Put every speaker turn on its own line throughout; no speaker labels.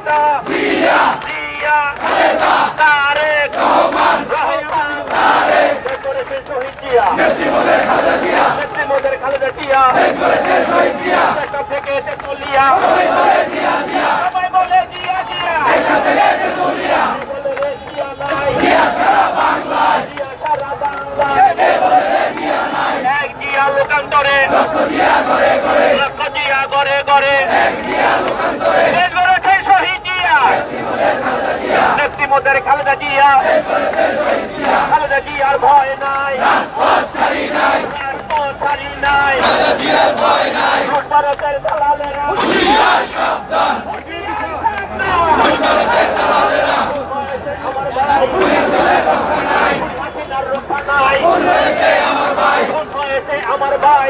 খালেদা জিয়া জিয়া খালেদা তারেক রহমান রহমান তারেক করেছে শহীদ জিয়া নেত্রীমোদের খালেদা জিয়া নেত্রীমোদের খালেদা জিয়া করেছে শহীদ জিয়া থেকে তেতুলিয়া সবাই বলে জিয়া জিয়া সবাই বলে জিয়া জিয়া এখান থেকে তেতুলিয়া বলে রে জিয়া নাই জিয়া সারা বাংলায় জিয়া সারা বাংলায় বলে জিয়া নাই এক জিয়া লোকান্তরে লক্ষ জিয়া করে করে লক্ষ জিয়া করে করে এক জিয়া লোকান্তরে করেছে শহীদ জিয়া নেত্রীমোদের খালেদা জিয়া খালেদা জিয়ার ভয় নাই রাজপথ ছাড়ি নাই রাজপথ ছাড়ি নাই খালেদা জিয়ার ভয় নাই ভারতের দালালেরা হুঁশিয়ার সাবধান ভারতের দালালেরা আমার ভাই হাসিনার রক্ষা নাই হয়েছে আমার ভাই হয়েছে আমার ভাই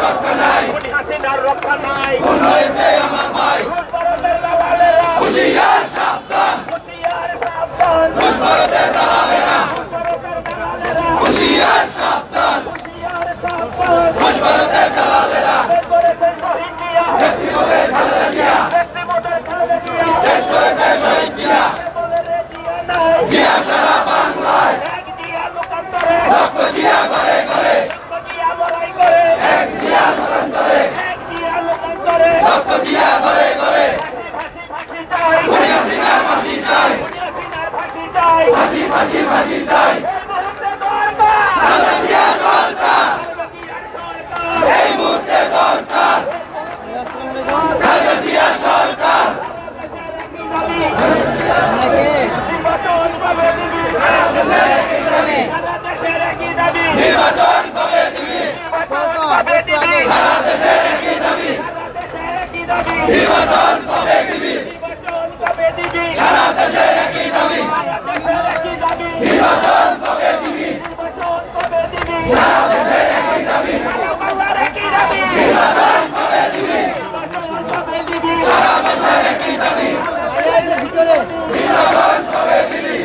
রক্ষা নাই হাসিনার রক্ষা নাই হয়েছে আমার ভাই ভারতের দালালেরা হুঁশিয়ার সাবধান ভারতের দালালেরা হুঁশিয়ার সাবধান ভারতের দালালেরা করেছে শহীদ জিয়া নেত্রীমোদের খালেদা জিয়া নেত্রীমোদের খালেদা জিয়া করেছে শহীদ জিয়া বলে রে জিয়া নাই জিয়া সারা বাংলায় এক জিয়া লোকান্তরে লক্ষ জিয়া করে করে লক্ষ জিয়া লড়াই করে এক জিয়া লোকান্তরে এক জিয়া লোকান্তরে লক্ষ জিয়া করে করে ফাঁসি ফাঁসি চাই হাসিনার ফাঁসি চাই হাসিনার ফাঁসি চাই ফাঁসি ফাঁসি ফাঁসি চাই এই মুহূর্তে দরকার খালেদা জিয়া সরকার এই মুহূর্তে দরকার খালেদা জিয়া সরকার নির্বাচন কবে দিবি সারা দেশের একই দাবি নির্বাচন কবে দিবি নির্বাচন কবে দিবি সারা দেশের একই দাবি নির্বাচন কবে দিবি নির্বাচন কবে দিবি সারা দেশের একই দাবি নির্বাচন কবে দিবি নির্বাচন কবে দিবি সারা দেশের একই দাবি বাংলার একই দাবি নির্বাচন কবে দিবি নির্বাচন কবে দিবি সারা দেশের একই দাবি ভিতরে নির্বাচন কবে দিবি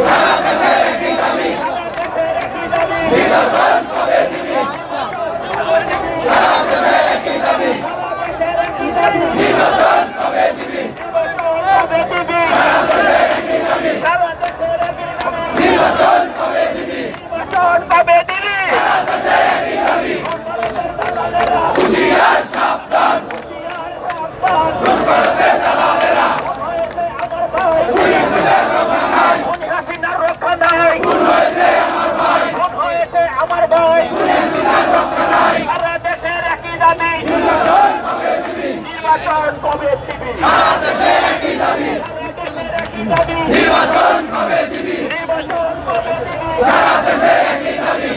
সারা দেশের একই দাবি নির্বাচন কবে দিবি সারা দেশের একই দাবি নির্বাচন কবে দিবি সারা দেশের একই দাবি সারা দেশের একই দাবি নির্বাচন কবে দিবি নির্বাচন কবে দিবি সারা দেশের একই দাবি হুঁশিয়ার সাবধান ভারতের দালালেরা হাসিনার রক্ষা নাই হয়েছে আমার ভাই হয়েছে আমার ভাই রক্ষা নাই সারা দেশের একই দাবি নির্বাচন কবে দিবি নির্বাচন কবে দিবি সারা দেশের একই দাবি নির্বাচন কবে দিবি নির্বাচন কবে দিবি সারা দেশের একই দাবি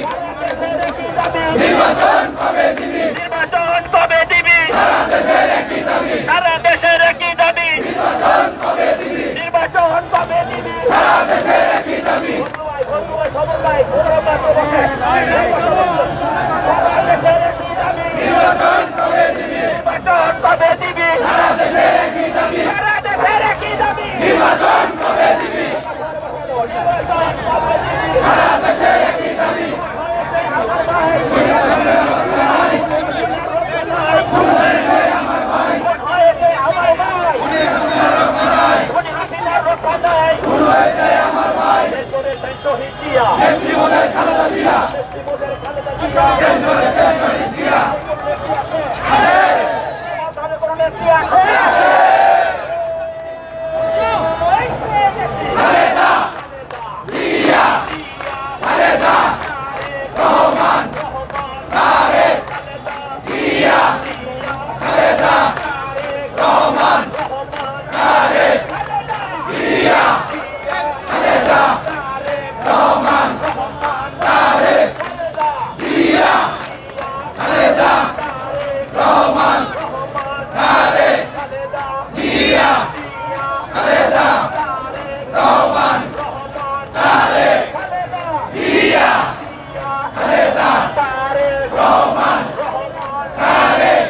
নির্বাচন কবে দিবি নির্বাচন কবে দিবি সারা দেশের একই দাবি সারা দেশের একই দাবি নির্বাচন কবে দিবি নির্বাচন কবে দিবি সারা দেশের একই দাবি নির্বাচন কবে দিবি নির্বাচন কবে দিবি সারা দেশের একই দাবি সারা দেশের একই দাবি নির্বাচন কবে দিবি সারা দেশের একই দাবি নেত্রীমোদের খালেদা জিয়া শহীদ জিয়া খালেদা জিয়া খালেদা রহমান তারেক জিয়া খালেদা রহমান তারেক জিয়া খালেদা রহমান তারেক জিয়া খালেদা রহমান তারেক জিয়া খালেদা রহমান তারেক জিয়া খালেদা রহমান তারেক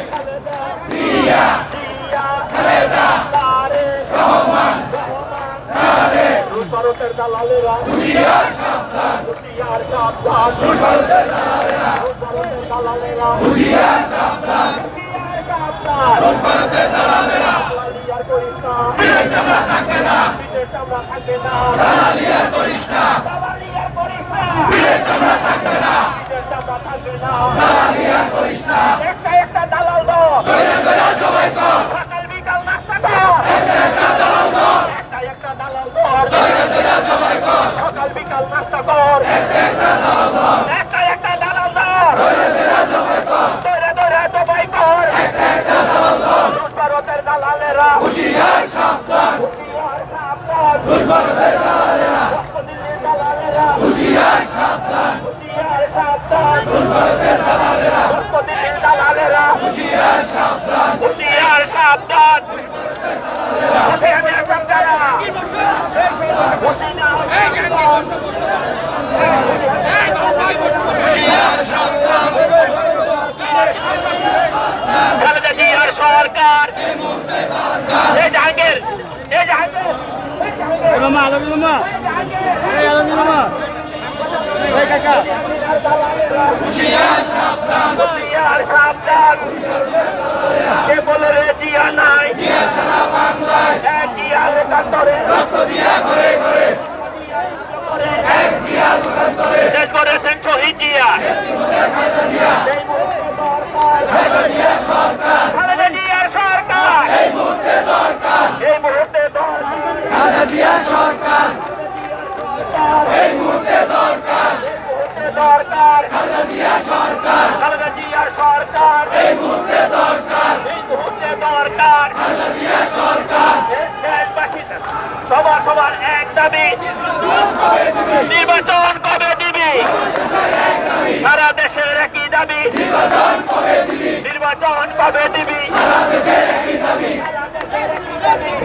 জিয়া খালেদা রহমান তারেক ভারতের দালালেরা হুঁশিয়ার সাবধান হুঁশিয়ার সাবধান ভারতের দালালেরা হুঁশিয়ার সাবধান ভারতের দালালেরা চামড়া থাকবে না, দালালি আর করিস না, দালালি আর করিস না, পিঠের চামড়া থাকবে না, পিঠের চামড়া থাকবে না, দালালি আর করিস না, একটা একটা দালাল দল, দইরা দইরা জবাই কর, সকাল বিকাল নাস্তা কর, একটা একটা দালাল দল, একটা একটা দালাল দল, দইরা দইরা জবাই কর, সকাল বিকাল নাস্তা কর, একটা একটা দালাল দল, একটা একটা দালাল দল, দইরা দইরা জবাই কর, দইরা দইরা জবাই কর, একটা একটা দালাল দল, ভারতের দালালেরা হুঁশিয়ার সাবধান, হুঁশিয়ার সাবধান, ভারতের দালালেরা, দিল্লির দালালেরা হুঁশিয়ার সাবধান, হুঁশিয়ার সাবধান, ভারতের দালালেরা, দিল্লির দালালেরা হুঁশিয়ার সাবধান, হুঁশিয়ার সাবধান, ওঠে আমি একদম যারা খালেদা জিয়ার সরকার এই জাহাঙ্গীর এই জাহাঙ্গীর মামা আলমী মামা এই আলমী মামা এই কাকা হুঁশিয়ার সাবধান, হুঁশিয়ার সাবধান, কে বলে রে জিয়া নাই, জিয়া সারা বাংলায় এক জিয়ার কাতরে রক্ত দিয়া করে করে এক জিয়া লুকান্তরে দেশ করেছেন শহীদ জিয়া, এই মুহূর্তে দরকার খালেদা জিয়ার সরকার, এই মুহূর্তে দরকার, এই মুহূর্তে দরকার খালেদা জিয়ার সরকার, এই মুহূর্তে দরকার, দরকার খালেদা জিয়ার সরকার, খালেদা জিয়ার সরকার, এই মুহূর্তে দরকার, এই মুহূর্তে দরকার খালেদা জিয়ার সরকার, দেশবাসীদের সবার সবার এক দাবি, নির্বাচন কবে দিবি, সারা দেশের একই দাবি, নির্বাচন কবে দিবি, নির্বাচন কবে দিবি, সারা দেশের একই দাবি,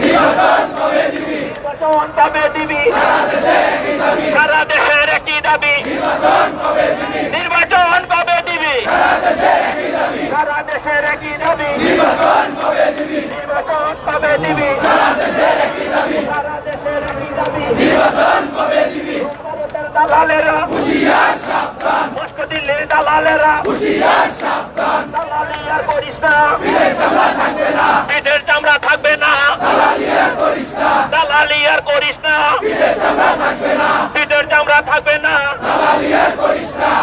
নির্বাচন কবে দিবি, নির্বাচন কবে দিবি, সারা দেশের একই দাবি, সারা দেশের একই দাবি, নির্বাচন কবে দিবি, নির্বাচন কবে দিবি, সারা দেশের একই দাবি, সারা দেশের একই দাবি, নির্বাচন কবে দিবি, নির্বাচন কবে দিবি, সারা দেশের একই দাবি, সারা দেশের একই দাবি, নির্বাচন কবে দিবি, ভারতের দালালেরা হুঁশিয়ার সাবধান, মস্কো দিল্লির দালালেরা হুঁশিয়ার সাবধান, দালালি আর করিস না, পিঠের চামড়া থাকবে না, পিঠের চামড়া থাকবে না, দালালি আর করিস না, দালালি আর করিস না, পিঠের চামড়া থাকবে না, পিঠের চামড়া থাকবে না, দালালি আর করিস না,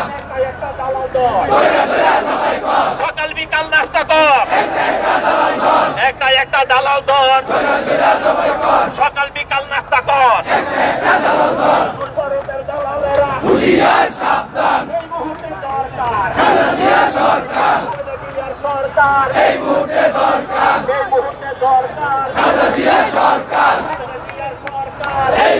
একটা দালাল দল, দইরা দইরা জবাই কর, সকাল বিকাল নাস্তা কর, একটা একটা দালাল দল, একটা একটা দালাল দল, দইরা দইরা জবাই কর, সকাল বিকাল নাস্তা কর, একটা একটা দালাল দল, ভারতের দালালেরা হুঁশিয়ার সাবধান, এই মুহূর্তে দরকার খালেদা জিয়ার সরকার, খালেদা জিয়ার সরকার, এই মুহূর্তে